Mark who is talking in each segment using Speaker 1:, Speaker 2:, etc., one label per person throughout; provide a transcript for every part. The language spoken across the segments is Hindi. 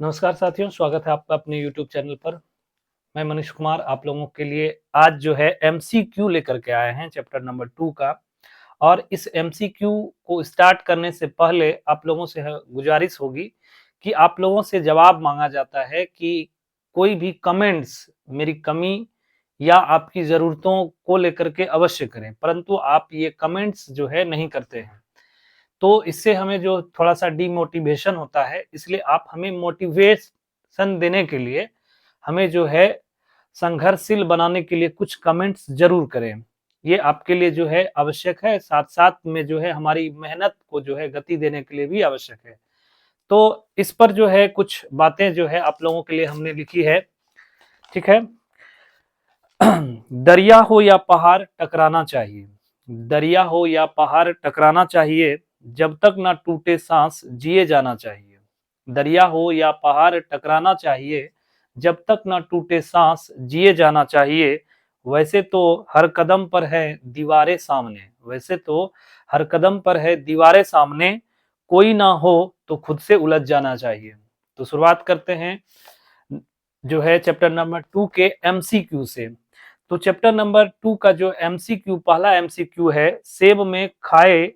Speaker 1: नमस्कार साथियों, स्वागत है आपका अपने यूट्यूब चैनल पर। मैं मनीष कुमार आप लोगों के लिए आज जो है एमसीक्यू लेकर के आए हैं चैप्टर नंबर 2 का। और इस एमसीक्यू को स्टार्ट करने से पहले आप लोगों से गुजारिश होगी कि आप लोगों से जवाब मांगा जाता है कि कोई भी कमेंट्स मेरी कमी या आपकी ज़रूरतों को लेकर के अवश्य करें, परंतु आप ये कमेंट्स जो है नहीं करते हैं। तो इससे हमें जो थोड़ा-सा डिमोटिवेशन होता है, इसलिए आप हमें मोटिवेशन देने के लिए हमें जो है संघर्षशील बनाने के लिए कुछ कमेंट्स ज़रूर करें। ये आपके लिए जो है आवश्यक है, साथ-साथ में जो है हमारी मेहनत को जो है गति देने के लिए भी आवश्यक है। तो इस पर जो है कुछ बातें जो है आप लोगों के लिए हमने लिखी है, ठीक है? दरिया हो या पहाड़ टकराना चाहिए। दरिया हो या पहाड़ टकराना चाहिए, जब तक ना टूटे सांस जिए जाना चाहिए। दरिया हो या पहाड़ टकराना चाहिए, जब तक ना टूटे सांस जिए जाना चाहिए। वैसे तो हर कदम पर है दीवारें सामने, वैसे तो हर कदम पर है दीवारें सामने, कोई ना हो तो खुद से उलझ जाना चाहिए। तो शुरुआत करते हैं जो है चैप्टर नंबर 2 के एमसीक्यू से। तो चैप्टर नंबर 2 का जो एमसीक्यू पहला एमसीक्यू है, सेब में खाए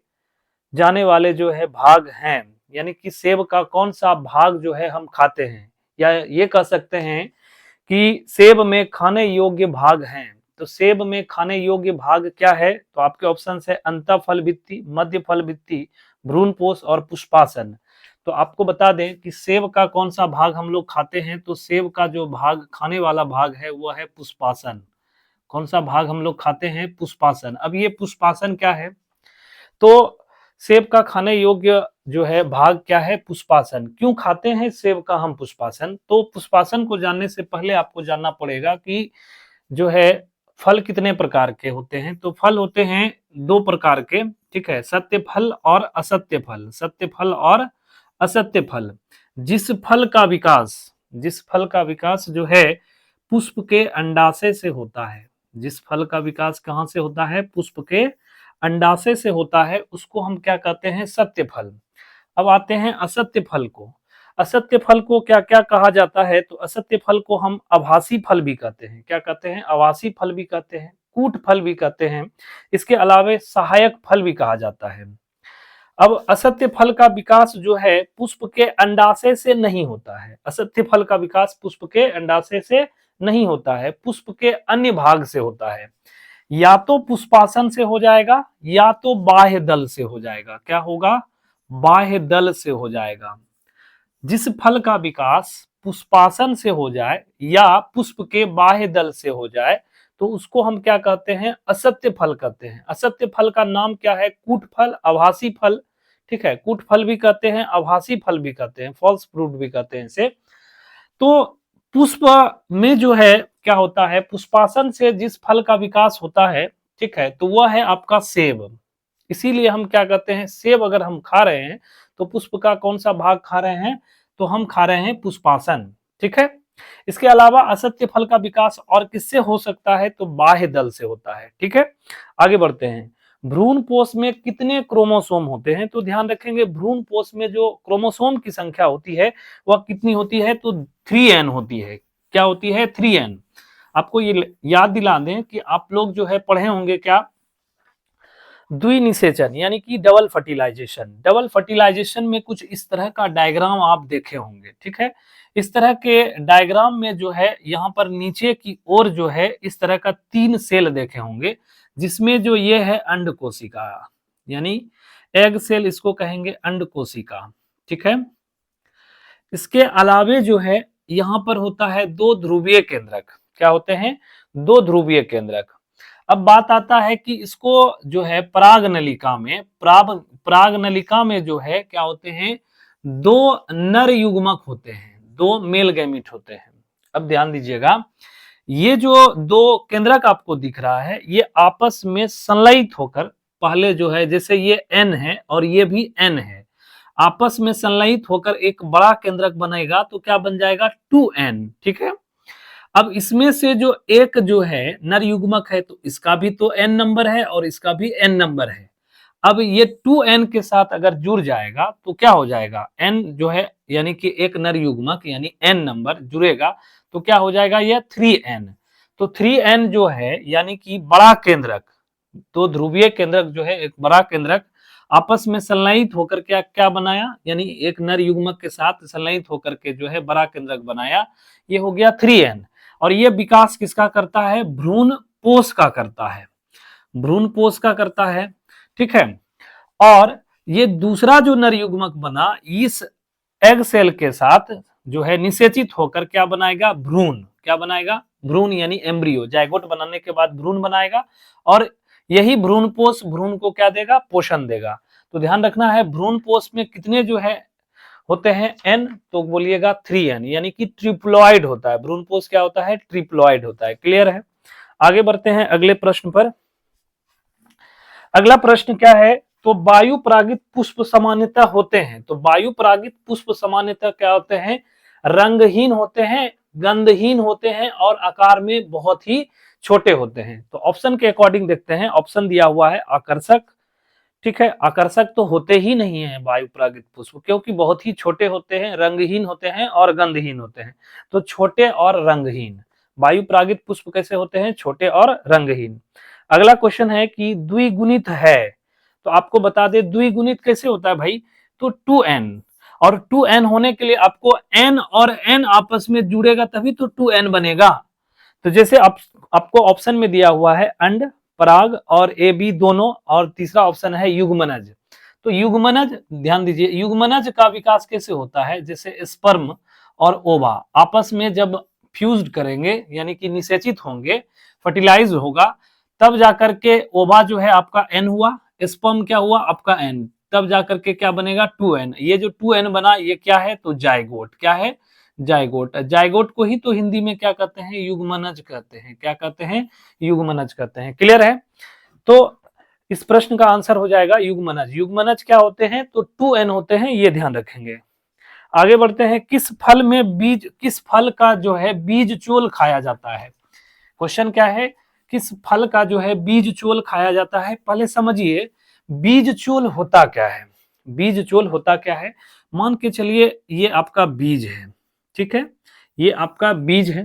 Speaker 1: जाने वाले जो है भाग हैं, यानी कि सेब का कौन सा भाग जो है हम खाते हैं, या ये कह सकते हैं कि सेब में खाने योग्य भाग हैं। तो सेब में खाने योग्य भाग क्या है? तो आपके ऑप्शन है अंतःफल भित्ति, मध्य फल भित्ति, भ्रूणपोष और पुष्पासन। तो आपको बता दें कि सेब का कौन सा भाग हम लोग खाते हैं, तो सेब का जो भाग खाने वाला भाग है वो है पुष्पासन। कौन सा भाग हम लोग खाते हैं? पुष्पासन। अब ये पुष्पासन क्या है? तो सेब का खाने योग्य जो है भाग क्या है? पुष्पासन। क्यों खाते हैं सेब का हम पुष्पासन? तो पुष्पासन को जानने से पहले आपको जानना पड़ेगा कि जो है फल कितने प्रकार के होते हैं। तो फल होते हैं 2 प्रकार के, ठीक है? सत्य फल और असत्य फल। सत्य फल और असत्य फल। जिस फल का विकास जो है पुष्प के अंडाशय से होता है। जिस फल का विकास कहाँ से होता है? पुष्प के अंडाशय से होता है, उसको हम क्या कहते हैं? सत्य फल। अब आते हैं असत्य फल को। असत्य फल को क्या क्या कहा जाता है? तो असत्य फल को हम आभासी फल भी कहते हैं। क्या कहते हैं? आभासी फल भी कहते हैं, कूट फल भी कहते हैं, इसके अलावे सहायक फल भी कहा जाता है। अब असत्य फल का विकास जो है पुष्प के अंडाशय से नहीं होता है। असत्य फल का विकास पुष्प के अंडाशय से नहीं होता है, पुष्प के अन्य भाग से होता है। या तो पुष्पासन से हो जाएगा या तो बाह्य दल से हो जाएगा। क्या होगा? बाह्य दल से हो जाएगा। जिस फल का विकास पुष्पासन से हो जाए या पुष्प के बाह्य दल से हो जाए, तो उसको हम क्या कहते हैं? असत्य फल कहते हैं। असत्य फल का नाम क्या है? कूट फल, आभासी फल, ठीक है? कूट फल भी कहते हैं, आभासी फल भी कहते हैं, फॉल्स फ्रूट भी कहते हैं इसे। तो पुष्प में जो है क्या होता है? पुष्पासन से जिस फल का विकास होता है, ठीक है, तो वह है आपका सेब। इसीलिए हम क्या कहते हैं? सेब अगर हम खा रहे हैं तो पुष्प का कौन सा भाग खा रहे हैं? तो हम खा रहे हैं पुष्पासन, ठीक है? इसके अलावा असत्य फल का विकास और किससे हो सकता है? तो बाह्य दल से होता है, ठीक है? आगे बढ़ते हैं। भ्रूणपोष में कितने क्रोमोसोम होते हैं? तो ध्यान रखेंगे भ्रूणपोष में जो क्रोमोसोम की संख्या होती है वह कितनी होती है? तो 3n होती है। क्या होती है? 3n। आपको ये याद दिला दें कि आप लोग जो है पढ़े होंगे क्या? द्विनिषेचन यानी कि डबल फर्टिलाइजेशन। डबल फर्टिलाइजेशन में कुछ इस तरह का डायग्राम आप देखे होंगे, ठीक है? इस तरह के डायग्राम में जो है यहाँ पर नीचे की ओर जो है इस तरह का 3 सेल देखे होंगे, जिसमें जो ये है अंड कोशिका, यानी एग सेल इसको कहेंगे अंड कोशिका, ठीक है? इसके अलावे जो है यहाँ पर होता है 2 ध्रुवीय केंद्रक। क्या होते हैं? 2 ध्रुवीय केंद्रक। अब बात आता है कि इसको जो है पराग नलिका में जो है क्या होते हैं? 2 नर युग्मक होते हैं, 2 मेल गैमीट होते हैं। अब ध्यान दीजिएगा, ये जो 2 केंद्रक आपको दिख रहा है, ये आपस में संलयित होकर पहले जो है जैसे ये N है और ये भी N है, आपस में संलयित होकर एक बड़ा केंद्रक बनेगा तो क्या बन जाएगा? 2n, ठीक है? अब इसमें से जो एक जो है नर युग्मक है तो इसका भी तो n नंबर है और इसका भी n नंबर है। अब ये 2n के साथ अगर जुड़ जाएगा तो क्या हो जाएगा, n जो है यानी कि एक नर युग्मक यानी n नंबर जुड़ेगा तो क्या हो जाएगा, यह 3n। तो 3n जो है यानी कि बड़ा केंद्रक, तो ध्रुवीय केंद्रक जो है एक बड़ा केंद्रक आपस में संलयित होकर क्या क्या बनाया, यानी एक नर युग्मक के साथ संलयित होकर के जो है बड़ा केंद्रक बनाया, ये हो गया 3n। और ये विकास किसका करता है, भ्रूण पोष का करता है, भ्रूण पोष का करता है, ठीक है। और ये दूसरा जो नर युग्मक बना इस एग सेल के साथ जो है निषेचित होकर क्या बनाएगा, भ्रूण, क्या बनाएगा, भ्रूण यानी एम्ब्रियो, जायगोट बनाने के बाद भ्रूण बनाएगा और यही भ्रूण पोष भ्रूण को क्या देगा, पोषण देगा। तो ध्यान रखना है भ्रूण पोष में कितने जो है होते हैं n, तो बोलिएगा 3n, यानी कि ट्रिप्लॉइड होता है, भ्रूण पोष क्या होता है, ट्रिप्लॉइड होता है। क्लियर है। आगे बढ़ते हैं अगले प्रश्न पर। अगला प्रश्न क्या है, तो वायु परागित पुष्प सामान्यतः होते हैं, तो वायु परागित पुष्प सामान्यतः क्या होते हैं, रंगहीन होते हैं, गंधहीन होते हैं और आकार में बहुत ही छोटे होते हैं। तो ऑप्शन के अकॉर्डिंग देखते हैं, ऑप्शन दिया हुआ है आकर्षक, ठीक है, आकर्षक तो होते ही नहीं है वायु परागित पुष्प, क्योंकि बहुत ही छोटे होते हैं, रंगहीन होते हैं और गंधहीन होते हैं। तो छोटे और रंगहीन वायु परागित पुष्प कैसे होते हैं, छोटे और रंगहीन। अगला क्वेश्चन है कि द्विगुणित है, तो आपको बता दे द्विगुणित कैसे होता है भाई, तो 2n, और 2n होने के लिए आपको n और n आपस में जुड़ेगा तभी तो 2n बनेगा। तो जैसे आपको ऑप्शन में दिया हुआ है अंड, पराग और ए बी दोनों, और तीसरा ऑप्शन है युग्मनज। तो युग्मनज ध्यान दीजिए, युग्मनज का विकास कैसे होता है, जैसे स्पर्म और ओवा आपस में जब फ्यूज्ड करेंगे यानी कि निषेचित होंगे, फर्टिलाइज होगा, तब जाकर के ओवा जो है आपका n हुआ, स्पर्म क्या हुआ आपका n, तब जाकर के क्या बनेगा 2n। ये जो 2n बना ये क्या है, तो जायगोट, क्या है, जायगोट। जायगोट को ही तो हिंदी में क्या कहते हैं, युग्मनज कहते हैं, क्या कहते हैं, युग्मनज कहते हैं। क्लियर है। तो इस प्रश्न का आंसर हो जाएगा युग्मनज। युग्मनज क्या होते हैं, तो 2n होते हैं, ये ध्यान रखेंगे। आगे बढ़ते हैं, किस फल में बीज, किस फल का जो है बीज चोल खाया जाता है। क्वेश्चन क्या है, किस फल का जो है बीज चोल खाया जाता है। पहले समझिए बीज चोल होता क्या है, बीज चोल होता क्या है। मान के चलिए ये आपका बीज है, ठीक है, ये आपका बीज है,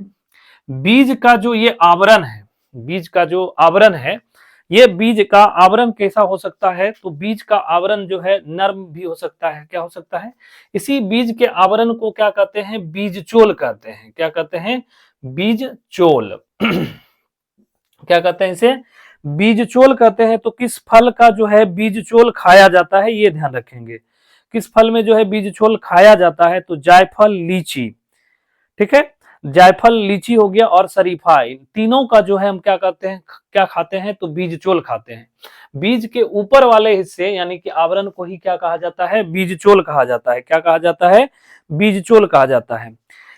Speaker 1: बीज का जो ये आवरण है, बीज का जो आवरण है, ये बीज का आवरण कैसा हो सकता है, तो बीज का आवरण जो है नर्म भी हो सकता है, क्या हो सकता है, इसी बीज के आवरण को क्या कहते हैं, बीज चोल कहते हैं, क्या कहते हैं, बीज चोल क्या कहते हैं इसे, बीज चोल कहते हैं। तो किस फल का जो है बीज चोल खाया जाता है, ये ध्यान रखेंगे, किस फल में जो है बीज चोल खाया जाता है, तो जायफल, लीची, ठीक है, जायफल, लीची हो गया और शरीफा, तीनों का जो है हम क्या कहते हैं, क्या खाते हैं, तो बीज चोल खाते हैं। बीज के ऊपर वाले हिस्से यानी कि आवरण को ही क्या कहा जाता है, बीज चोल कहा जाता है, क्या कहा जाता है, बीज चोल कहा जाता है।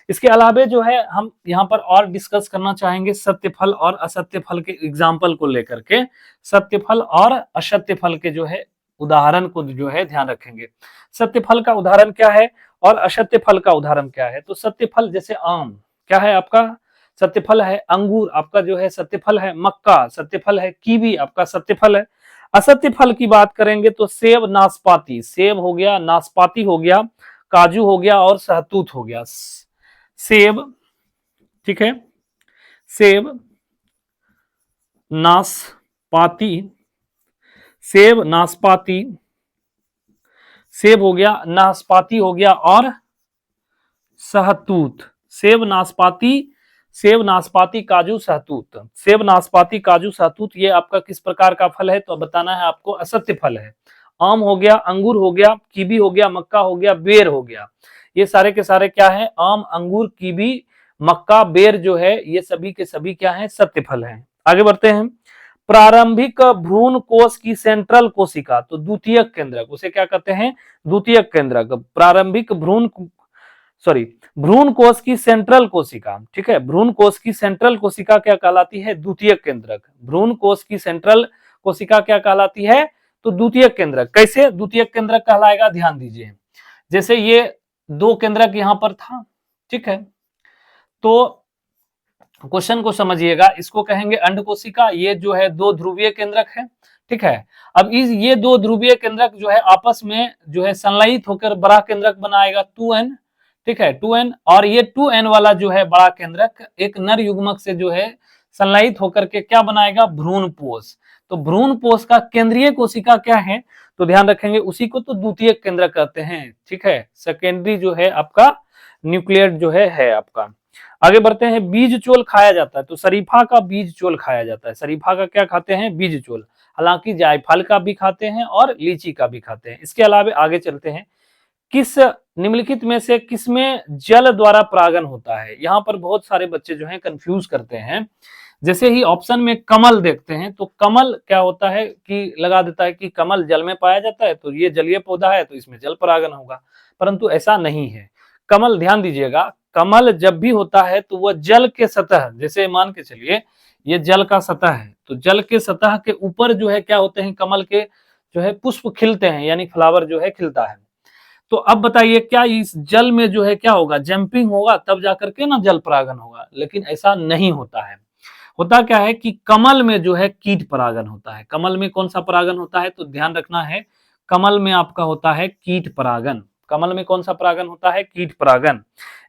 Speaker 1: इसके अलावे जो है हम यहाँ पर और डिस्कस करना चाहेंगे सत्य फल और असत्य फल के एग्जाम्पल को लेकर के, सत्य फल और असत्य फल के जो है उदाहरण को जो है ध्यान रखेंगे। सत्य फल का उदाहरण क्या है और असत्य फल का उदाहरण क्या है। तो सत्य फल जैसे आम क्या है आपका, सत्य फल है, अंगूर आपका जो है सत्य फल है, मक्का सत्य फल है, कीवी आपका सत्य फल है। असत्य फल की बात करेंगे तो सेब, नाशपाती, सेब हो गया, नाशपाती हो गया, काजू हो गया और सहतूत हो गया। सेब, ठीक है, सेब, नाशपाती, सेब, नाशपाती, सेब हो गया, नाशपाती हो गया और सहतूत। सेब, नाशपाती, सेब, नाशपाती, काजू, सहतूत। सेब, नाशपाती, काजू, सहतूत ये आपका किस प्रकार का फल है, तो बताना है आपको, असत्य फल है। आम हो गया, अंगूर हो गया, कीवी हो गया, मक्का हो गया, बेर हो गया, ये सारे के सारे क्या है, आम, अंगूर, कीवी, मक्का, बेर जो है ये सभी के सभी क्या है, सत्य फल है। आगे बढ़ते हैं, प्रारंभिक भ्रूण कोश की सेंट्रल कोशिका, तो द्वितीयक केंद्रक, उसे क्या कहते हैं, द्वितीयक केंद्रक। प्रारंभिक भ्रूण, सॉरी, भ्रूण कोश की सेंट्रल कोशिका, ठीक है, भ्रूण कोश की सेंट्रल कोशिका क्या कहलाती है, द्वितीयक केंद्रक। भ्रूण कोश की सेंट्रल कोशिका क्या कहलाती है, तो द्वितीयक केंद्रक। कैसे द्वितीयक केंद्रक कहलाएगा, ध्यान दीजिए, जैसे ये दो केंद्रक यहां पर था, ठीक है, तो क्वेश्चन को समझिएगा, इसको कहेंगे अंड कोशिका, ये जो है दो ध्रुवीय केंद्रक है, ठीक है। अब इस ये दो ध्रुवीय केंद्रक जो है आपस में जो है संलयित होकर बड़ा केंद्रक बनाएगा 2n, ठीक है 2n, और ये 2n वाला जो है बड़ा केंद्रक एक नर युग्मक से जो है संलयित होकर के क्या बनाएगा, भ्रूणपोष। तो भ्रूणपोष का केंद्रीय कोशिका क्या है, तो ध्यान रखेंगे उसी को तो द्वितीय केंद्रक कहते हैं, ठीक है। सेकेंडरी जो है आपका न्यूक्लियर जो है आपका। आगे बढ़ते हैं, बीज चोल खाया जाता है, तो शरीफा का बीज चोल खाया जाता है। शरीफा का क्या खाते हैं, बीज चोल। हालांकि जायफल का भी खाते हैं और लीची का भी खाते हैं। इसके अलावा आगे चलते हैं, किस निम्नलिखित में से किसमें जल द्वारा परागन होता है। यहाँ पर बहुत सारे बच्चे जो हैं कंफ्यूज करते हैं। जैसे ही ऑप्शन में कमल देखते हैं तो कमल क्या होता है कि लगा देता है कि कमल जल में पाया जाता है, तो ये जलीय पौधा है तो इसमें जल परागन होगा, परंतु ऐसा नहीं है। कमल, ध्यान दीजिएगा, कमल जब भी होता है तो वह जल के सतह, जैसे मान के चलिए ये जल का सतह है, तो जल के सतह के ऊपर जो है क्या होते हैं, कमल के जो है पुष्प खिलते हैं, यानी फ्लावर जो है खिलता है। तो अब बताइए क्या इस जल में जो है क्या होगा, जंपिंग होगा तब जाकर के ना जल परागन होगा, लेकिन ऐसा नहीं होता है। होता क्या है कि कमल में जो है कीट परागन होता है। कमल में कौन सा परागन होता है, तो ध्यान रखना है, कमल में आपका होता है कीट परागन। कमल में कौन सा परागन होता है, कीट परागन।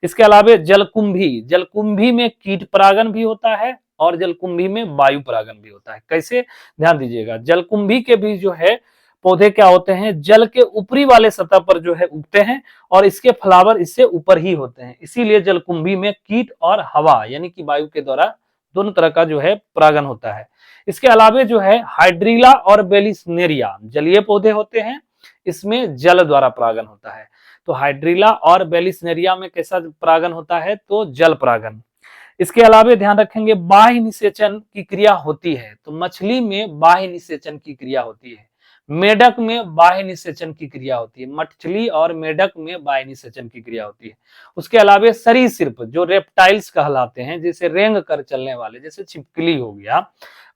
Speaker 1: इसके अलावा जलकुंभी, जलकुंभी में कीट परागन भी होता है और जलकुंभी में वायु परागन भी होता है। कैसे, ध्यान दीजिएगा, जलकुंभी के भी जो है पौधे क्या होते हैं, जल के ऊपरी वाले सतह पर जो है उगते हैं और इसके फ्लावर इससे ऊपर ही होते हैं, इसीलिए जलकुंभी में कीट और हवा यानी कि वायु के द्वारा दोनों तरह का जो है परागन होता है। इसके अलावा जो है हाइड्रीला और बेलिस्नेरिया जलीय पौधे होते हैं, इसमें जल द्वारा परागन होता है। तो हाइड्रीला और बेलिस्नेरिया में कैसा परागन होता है, तो जल परागन। इसके अलावा ध्यान रखेंगे बाह्य निषेचन की क्रिया होती है, तो मछली में बाह्य निषेचन की क्रिया होती है, मेढक में बाह्य निषेचन की क्रिया होती है, मछली और मेढक में बाह्य निषेचन की क्रिया होती है। उसके अलावा सरीसृप जो रेप्टाइल्स कहलाते हैं, जैसे रेंग कर चलने वाले, जैसे छिपकली हो गया,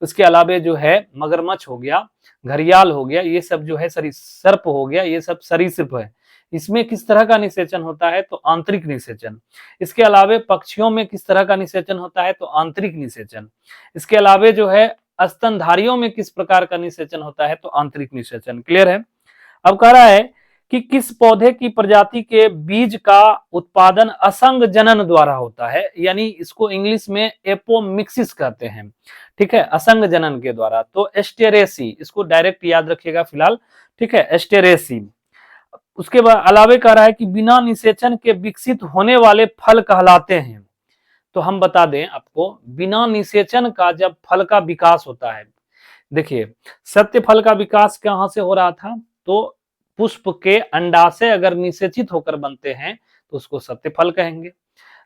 Speaker 1: उसके अलावा जो है मगरमच्छ हो गया, घड़ियाल हो गया, ये सब जो है सर्प हो गया, ये सब सरीसृप है। इसमें किस तरह का निषेचन होता है, तो आंतरिक निषेचन। इसके अलावा पक्षियों में किस तरह का निषेचन होता है, तो आंतरिक निषेचन। इसके अलावा जो है स्तनधारियों में किस प्रकार का निषेचन होता है, तो आंतरिक निषेचन। क्लियर है। अब कह रहा है कि किस पौधे की प्रजाति के बीज का उत्पादन असंग जनन द्वारा होता है, यानी इसको इंग्लिश में एपोमिक्सिस कहते हैं, ठीक है, असंग जनन के द्वारा। तो एस्टेरेसी, इसको डायरेक्ट याद रखिएगा फिलहाल, ठीक है, एस्टेरेसी। उसके बाद अलावे कह रहा है कि बिना निषेचन के विकसित होने वाले फल कहलाते हैं। तो हम बता दें आपको, बिना निषेचन का जब फल का विकास होता है, देखिए सत्य फल का विकास कहां से हो रहा था, तो पुष्प के अंडाशय अगर निषेचित होकर बनते हैं तो उसको सत्य फल कहेंगे।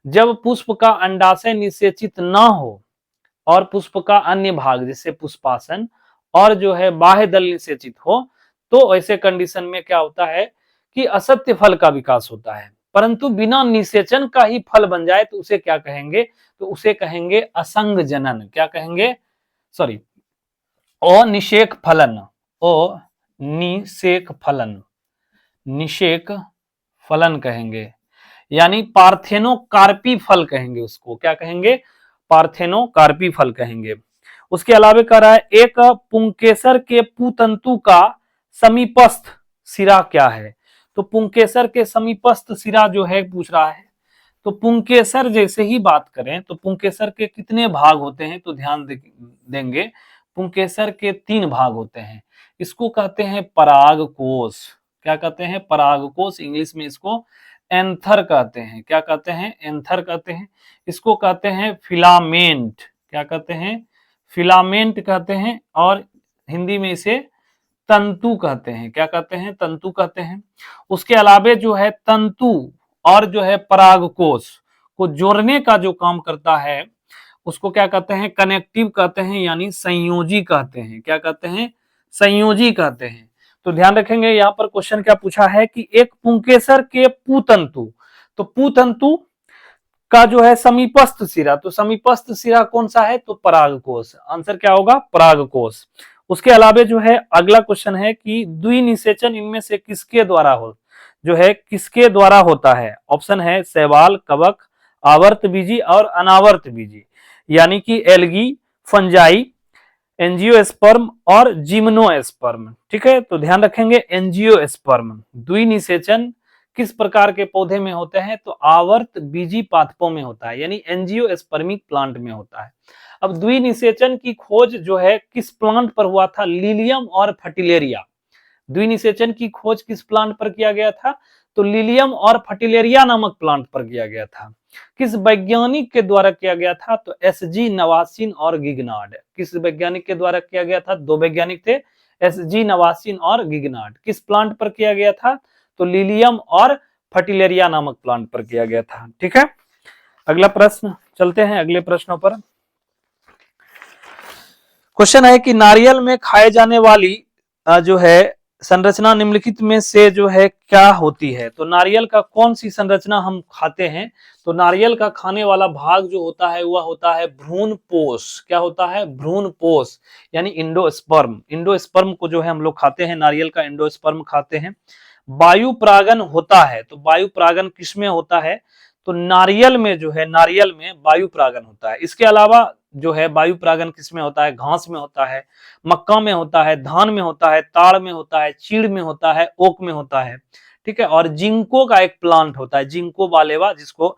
Speaker 1: जब पुष्प का अंडाशय निषेचित ना हो और पुष्प का अन्य भाग जैसे पुष्पासन और जो है बाह्य दल निषेचित हो, तो ऐसे कंडीशन में क्या होता है कि असत्य फल का विकास होता है। परंतु बिना निषेचन का ही फल बन जाए तो उसे क्या कहेंगे, तो उसे कहेंगे असंग जनन। क्या कहेंगे, सॉरी, अनिषेक फलन, अनिषेक फलन, निषेक फलन कहेंगे, यानी पार्थेनोकार्पी फल कहेंगे उसको। क्या कहेंगे, पार्थेनोकार्पी फल कहेंगे। उसके अलावा कह रहा है एक पुंकेसर के पुतंतु का समीपस्थ सिरा क्या है, तो पुंकेसर के समीपस्थ सिरा जो है पूछ रहा है। तो पुंकेसर जैसे ही बात करें तो पुंकेसर के कितने भाग होते हैं, तो ध्यान देंगे पुंकेसर के 3 भाग होते हैं। इसको कहते हैं परागकोश। क्या कहते हैं, परागकोश। इंग्लिश में इसको एंथर कहते हैं। क्या कहते हैं, एंथर कहते हैं। इसको कहते हैं फिलामेंट। क्या कहते हैं, फिलामेंट कहते हैं। और हिंदी में इसे तंतु कहते हैं। क्या कहते हैं, तंतु कहते हैं। उसके अलावे जो है तंतु और जो है परागकोश को जोड़ने का जो काम करता है उसको क्या कहते हैं, कनेक्टिव कहते हैं, यानी संयोजी कहते हैं। क्या कहते हैं, संयोजी कहते हैं। तो ध्यान रखेंगे यहाँ पर क्वेश्चन क्या पूछा है कि एक पुंकेसर के पुतंतु, तो पुतंतु का जो है समीपस्थ सिरा, तो समीपस्थ सिरा कौन सा है, तो परागकोश। आंसर क्या होगा, परागकोश। उसके अलावा जो है अगला क्वेश्चन है कि द्विनिषेचन इनमें से किसके द्वारा हो, जो है किसके द्वारा होता है। ऑप्शन है शैवाल, कवक, आवर्त बीजी और अनावर्त बीजी, यानी कि एल्गी, फंजाई, एंजियोस्पर्म और जिम्नोस्पर्म। ठीक है, तो ध्यान रखेंगे एंजियोस्पर्म द्विनिषेचन किस प्रकार के पौधे में होते हैं, तो आवर्त बीजी पादपों में होता है, यानी एंजियोस्पर्मिक प्लांट में होता है। अब द्विनिषेचन की खोज जो है किस प्लांट पर हुआ था, लिलियम और फर्टिलेरिया। द्विनिषेचन की खोज किस प्लांट पर किया गया था, तो लिलियम और फर्टिलेरिया नामक प्लांट पर किया गया था। किस वैज्ञानिक के द्वारा किया गया था, तो एस.जी. नवासिन और गिगनार्ड। किस वैज्ञानिक के द्वारा किया गया था, दो वैज्ञानिक थे, एस.जी. नवासिन और गिगनार्ड। किस प्लांट पर किया गया था, तो लिलियम और फर्टिलेरिया नामक प्लांट पर किया गया था। ठीक है, अगला प्रश्न, चलते हैं अगले प्रश्नों पर। क्वेश्चन है कि नारियल में खाए जाने वाली जो है संरचना निम्नलिखित में से जो है क्या होती है, तो नारियल का कौन सी संरचना हम खाते हैं, तो नारियल का खाने वाला भाग जो होता है वह होता है भ्रूणपोष। क्या होता है, भ्रूणपोष, यानी इंडोस्पर्म। इंडोस्पर्म को जो है हम लोग खाते हैं, नारियल का इंडोस्पर्म खाते हैं। वायु परागन होता है, तो वायु परागन किसमें होता है, तो नारियल में जो है, नारियल में वायु परागन होता है। इसके अलावा जो है वायु परागन किसमें होता है, घास में होता है, मक्का में होता है, धान में होता है, ताड़ में होता है, चीड़ में होता है, ओक में होता है। ठीक है, और जिंको का एक प्लांट होता है, जिंको बालेवा जिसको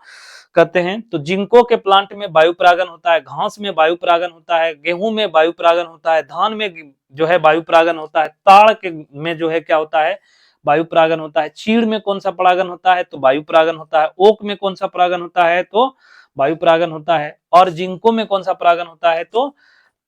Speaker 1: कहते हैं, तो जिंको के प्लांट में वायु परागन होता है, घास में वायु परागन होता है, गेहूं में वायु परागन होता है, धान में जो है वायु परागन होता है, ताड़ के में जो है क्या होता है, वायु परागन होता है। चीड़ में कौन सा परागन होता है, तो वायु परागन होता है। ओक में कौन सा परागन होता है, तो वायु परागन होता है। और जिंको में कौन सा परागन होता है, तो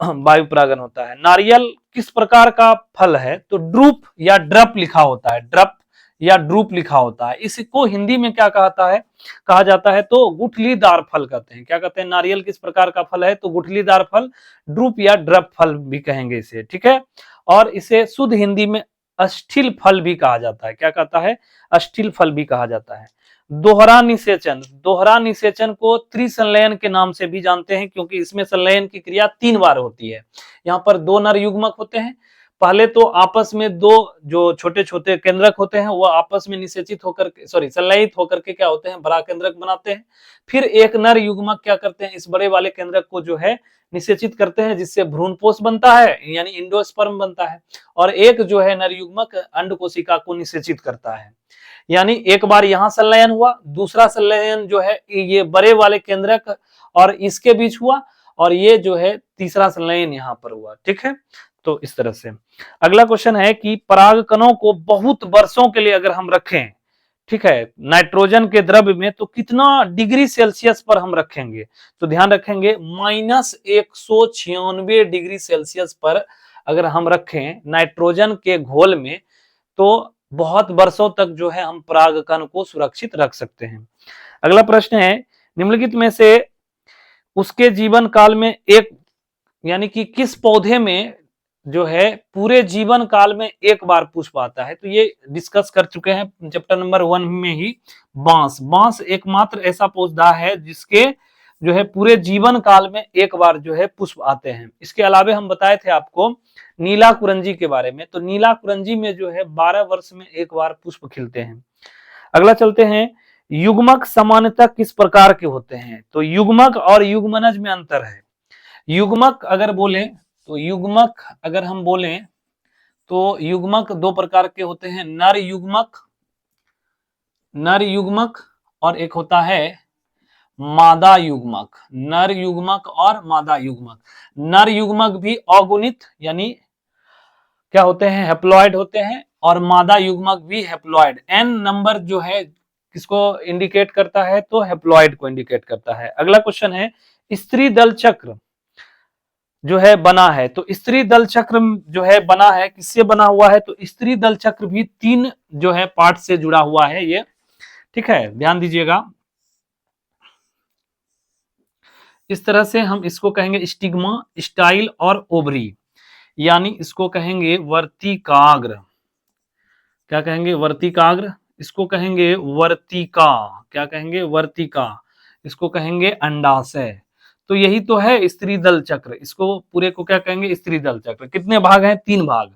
Speaker 1: वायु परागन होता है। नारियल किस प्रकार का फल है, तो ड्रूप या ड्रप लिखा होता है, ड्रप या ड्रूप लिखा होता है। इसको हिंदी में क्या कहता है, कहा जाता है, तो गुठलीदार फल कहते हैं। क्या कहते हैं, नारियल किस प्रकार का फल है, तो गुठलीदार फल, ड्रूप या ड्रप फल भी कहेंगे इसे। ठीक है, और इसे शुद्ध हिंदी में अस्थिल फल भी कहा जाता है। क्या कहता है, अस्थिल फल भी कहा जाता है। दोहरा निषेचन, दोहरा निषेचन को त्रिसंलयन के नाम से भी जानते हैं, क्योंकि इसमें संलयन की क्रिया 3 बार होती है। यहाँ पर 2 नर युग्मक होते हैं, पहले तो आपस में 2 जो छोटे छोटे केंद्रक होते हैं वो आपस में निषेचित होकर संलयित होकर के क्या होते हैं, बड़ा केंद्रक बनाते हैं। फिर एक नर युग्मक क्या करते हैं, इस बड़े वाले केंद्रक को जो है निषेचित करते हैं, जिससे भ्रूणपोष बनता है, यानी इंडोस्पर्म बनता है। और एक जो है नर युग्मक अंड कोशिका को निषेचित करता है। यानी एक बार यहां संलयन हुआ, दूसरा संलयन जो है ये बड़े वाले केंद्रक और इसके बीच हुआ, और ये जो है तीसरा संलयन यहाँ पर हुआ। ठीक है, तो इस तरह से। अगला क्वेश्चन है कि परागकणों को बहुत वर्षों के लिए अगर हम रखें, ठीक है, नाइट्रोजन के द्रव्य में, तो कितना डिग्री सेल्सियस पर हम रखेंगे, तो ध्यान रखेंगे -196 डिग्री सेल्सियस पर अगर हम रखें नाइट्रोजन के घोल में, तो बहुत वर्षों तक जो है हम परागकण को सुरक्षित रख सकते हैं। अगला प्रश्न है, निम्नलिखित में से उसके जीवन काल में एक, यानी कि किस पौधे में जो है पूरे जीवन काल में एक बार पुष्प आता है, तो ये डिस्कस कर चुके हैं चैप्टर नंबर 1 में ही। बांस, बांस एकमात्र ऐसा पौधा है जिसके जो है पूरे जीवन काल में एक बार जो है पुष्प आते हैं। इसके अलावे हम बताए थे आपको नीला कुरंजी के बारे में, तो नीला कुरंजी में जो है 12 वर्ष में एक बार पुष्प खिलते हैं। अगला चलते हैं, युग्मक सामान्यतः किस प्रकार के होते हैं, तो युग्मक और युग्मनज में अंतर है। युग्मक अगर बोले, तो युग्मक अगर हम बोले तो युग्मक 2 प्रकार के होते हैं, नर युग्मक, नर युग्मक, और एक होता है मादा युग्मक। नर युग्मक और मादा युग्मक। नर युग्मक भी अगुणित यानी क्या होते हैं, हैप्लॉइड होते हैं, और मादा युग्मक भी हैप्लॉइड। n नंबर जो है किसको इंडिकेट करता है, तो हैप्लॉइड को इंडिकेट करता है। अगला क्वेश्चन है, स्त्री दल चक्र जो है बना है, तो स्त्री दल चक्र जो है बना है, किससे बना हुआ है, तो स्त्री दल चक्र भी 3 जो है पार्ट से जुड़ा हुआ है ये। ठीक है, ध्यान दीजिएगा। इस तरह से हम इसको कहेंगे स्टिग्मा, स्टाइल और ओवरी, यानी इसको कहेंगे वर्तिकाग्र। क्या कहेंगे, वर्तिकाग्र। इसको कहेंगे वर्तिका। क्या कहेंगे, वर्तिका। इसको कहेंगे अंडाशय। तो यही तो है स्त्री दल चक्र। इसको पूरे को क्या कहेंगे, स्त्री दल चक्र। कितने भाग हैं, 3 भाग,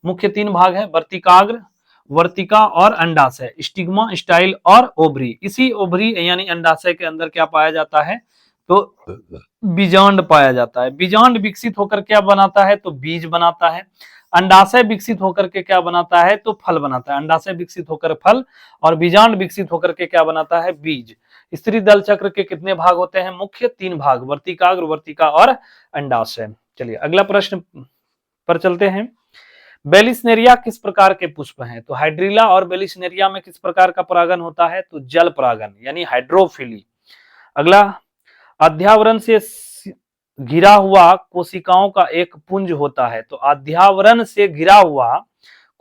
Speaker 1: मुख्य 3 भाग है, वर्तिकाग्र, वर्तिका और अंडाशय, स्टिग्मा, स्टाइल और ओवरी। इसी ओवरी यानी अंडाशय के अंदर क्या पाया जाता है, तो बीजांड पाया जाता है। बीजांड विकसित होकर क्या बनाता है? तो बीज बनाता है। अंडाशय विकसित होकर के क्या बनाता है? तो फल बनाता है। अंडाशय विकसित होकर फल और बीजांड विकसित होकर के क्या बनाता है? बीज। स्त्री दल चक्र के कितने भाग होते हैं? मुख्य 3 भाग, वर्तिकाग्र, वर्तिका और अंडाशय। चलिए अगला प्रश्न पर चलते हैं। बेलिस्नेरिया किस प्रकार के पुष्प हैं? तो हाइड्रिला और बेलिस्नेरिया में किस प्रकार का परागन होता है? तो जल परागन यानी हाइड्रोफिली। अगला, अध्यावरण से घिरा हुआ कोशिकाओं का एक पुंज होता है। तो अध्यावरण से घिरा हुआ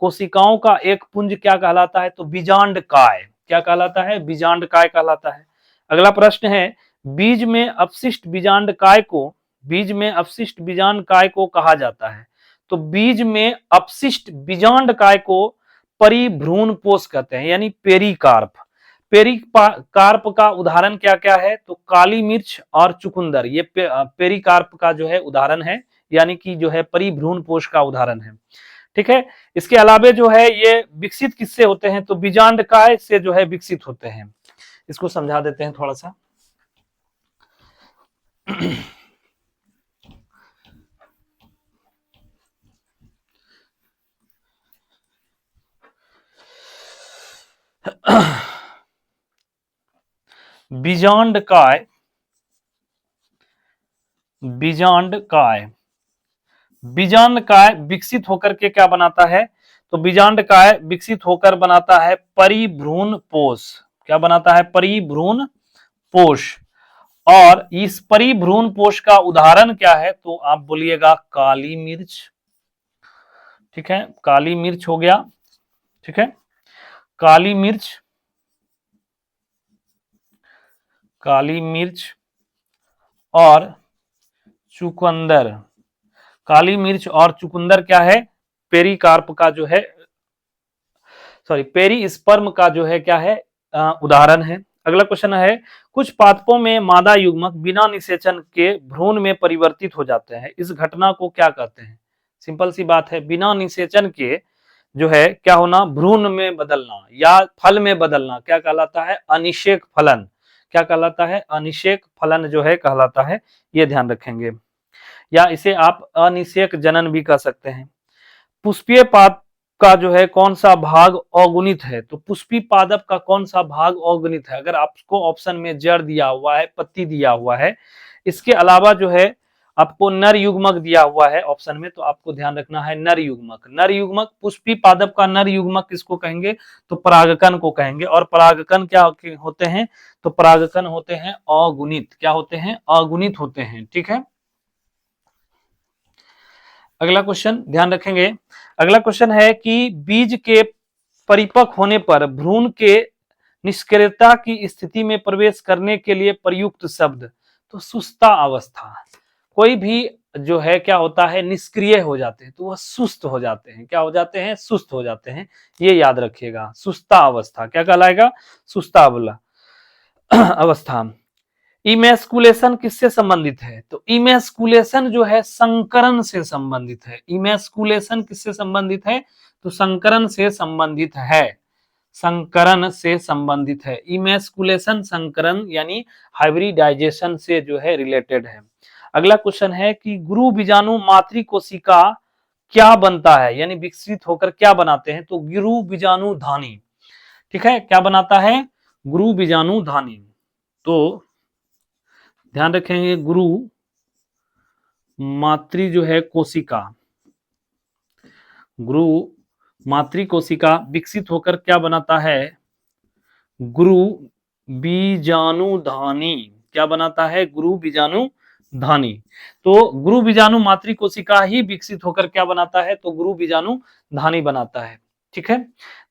Speaker 1: कोशिकाओं का एक पुंज क्या कहलाता है? तो बीजांडकाय। क्या कहलाता है? बीजांडकाय कहलाता है। अगला प्रश्न है, बीज में अपशिष्ट बीजांडकाय को कहा जाता है। तो बीज में अपशिष्ट बीजांडकाय को परिभ्रूणपोष कहते हैं यानी पेरिकार्प। पेरिकार्प का उदाहरण क्या क्या है? तो काली मिर्च और चुकंदर, ये पेरिकार्प का जो है उदाहरण है, यानी कि जो है परिभ्रूणपोष का उदाहरण है। ठीक है। इसके अलावे जो है ये विकसित किससे होते हैं? तो बीजांडकाय से जो है विकसित होते हैं। इसको समझा देते हैं थोड़ा सा। बीजांडकाय बीजांडकाय विकसित होकर के क्या बनाता है? तो बीजांडकाय विकसित होकर बनाता है परिभ्रूणपोष। क्या बनाता है? परिभ्रूणपोष। और इस परिभ्रूणपोष का उदाहरण क्या है? तो आप बोलिएगा काली मिर्च। ठीक है, काली मिर्च हो गया। ठीक है, काली मिर्च और चुकंदर। काली मिर्च और चुकंदर क्या है? पेरिकार्प का जो है, सॉरी, पेरिस्पर्म का जो है क्या है? उदाहरण है। अगला क्वेश्चन है, कुछ पादपों में मादा युग्मक बिना निषेचन के भ्रूण में परिवर्तित हो जाते हैं, इस घटना को क्या कहते हैं? सिंपल सी बात है, बिना निषेचन के जो है क्या होना? भ्रूण में बदलना या फल में बदलना क्या कहलाता है? अनिषेक फलन। क्या कहलाता है? अनिषेक फलन जो है कहलाता है। ये ध्यान रखेंगे। या इसे आप अनिषेक जनन भी कह सकते हैं। पुष्पीय पादप का जो है कौन सा भाग अगुणित है? तो पुष्पीय पादप का कौन सा भाग अगुणित है? अगर आपको ऑप्शन में जड़ दिया हुआ है, पत्ती दिया हुआ है, इसके अलावा जो है आपको नर युग्मक दिया हुआ है ऑप्शन में, तो आपको ध्यान रखना है नर युग्मक। नर युग्मक, पुष्पीय पादप का नर युग्मक किसको कहेंगे? तो परागकण को कहेंगे। और परागकण क्या होते हैं? तो परागकण होते हैं अगुणित। क्या होते हैं? अगुणित होते हैं। ठीक है। अगला क्वेश्चन ध्यान रखेंगे। अगला क्वेश्चन है कि बीज के परिपक्व होने पर भ्रूण के निष्क्रियता की स्थिति में प्रवेश करने के लिए प्रयुक्त शब्द। तो सुस्ता अवस्था। कोई भी जो है क्या होता है? निष्क्रिय हो जाते हैं तो वह सुस्त हो जाते हैं। क्या हो जाते हैं? सुस्त हो जाते हैं। ये याद रखिएगा, सुस्ता अवस्था। क्या कहलाएगा? सुस्ता अवस्था। इमेस्कुलेशन किससे संबंधित है? तो इमेस्कुलेशन जो है संकरण से संबंधित है। इमेस्कुलेशन किससे संबंधित है? तो संकरण से संबंधित है। संकरण से संबंधित है। इमेस्कुलेशन संकरण यानी हाइब्रिडाइजेशन से जो है रिलेटेड है। अगला क्वेश्चन है कि गुरु बीजाणु मातृ कोशिका क्या बनता है, यानी विकसित होकर क्या बनाते हैं? तो गुरु बीजाणु धानी। ठीक है, क्या बनाता है? गुरु बीजाणु धानी। तो ध्यान रखेंगे, गुरु मातृ जो है कोशिका, गुरु मातृ कोशिका विकसित होकर क्या बनाता है? गुरु बीजाणुधानी। क्या बनाता है? गुरु बीजाणुधानी। तो गुरु बीजाणु मातृ कोशिका ही विकसित होकर क्या बनाता है? तो गुरु बीजाणुधानी बनाता है। ठीक है।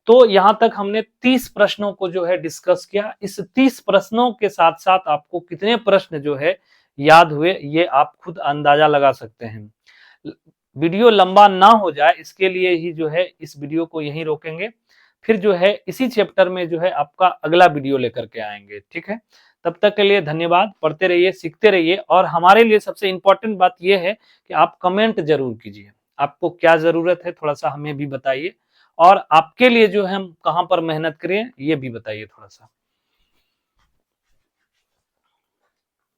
Speaker 1: तो यहां तक हमने 30 प्रश्नों को जो है डिस्कस किया। इस 30 प्रश्नों के साथ साथ आपको कितने प्रश्न जो है याद हुए, ये आप खुद अंदाजा लगा सकते हैं। वीडियो लंबा ना हो जाए इसके लिए ही जो है इस वीडियो को यहीं रोकेंगे। फिर जो है इसी चैप्टर में जो है आपका अगला वीडियो लेकर के आएंगे। ठीक है। तब तक के लिए धन्यवाद। पढ़ते रहिए, सीखते रहिए। और हमारे लिए सबसे इंपॉर्टेंट बात यह है कि आप कमेंट जरूर कीजिए। आपको क्या जरूरत है थोड़ा सा हमें भी बताइए, और आपके लिए जो है हम कहां पर मेहनत करें ये भी बताइए थोड़ा सा।